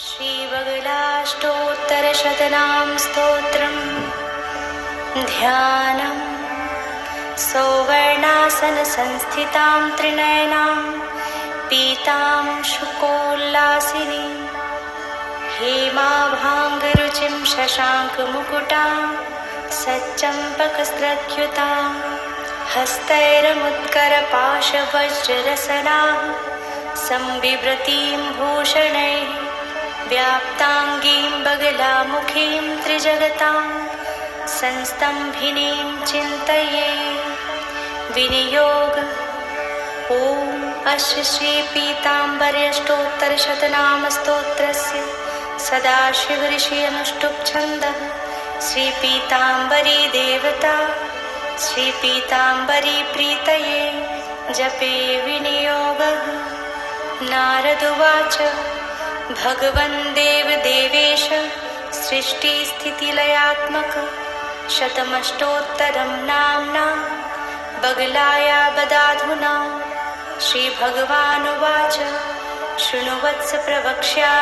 श्रीबगलाष्टोत्तरशतनाम स्तोत्रम् ध्यानम् सौवर्णासनसंस्थितां त्रिनयनां पीतां शुकोल्लासिनीं हेमाभाङ्गरुचिं शशाङ्कमुकुटां सच्चम्पकस्रग्युतां हस्तैरमुत्करपाशवज्ररसनां संबिभ्रतीं भूषणैः व्याप्ताङ्गीं बगलामुखीं त्रिजगतां संस्तम्भिनीं चिन्तये। विनियोग ॐ अस्य श्रीपीताम्बर्यष्टोत्तरशतनामस्तोत्रस्य सदाशिवऋषि अनुष्टुप् छन्दः श्रीपीताम्बरी देवता श्रीपीताम्बरी प्रीतये जपे विनियोगः। नारद उवाच भगवन् देवदेवेश सृष्टिस्थितिलयात्मक शतमष्टोत्तरं नाम्ना बगलाया बदाधुना। श्रीभगवानुवाच शृणु वत्स प्रवक्ष्यामि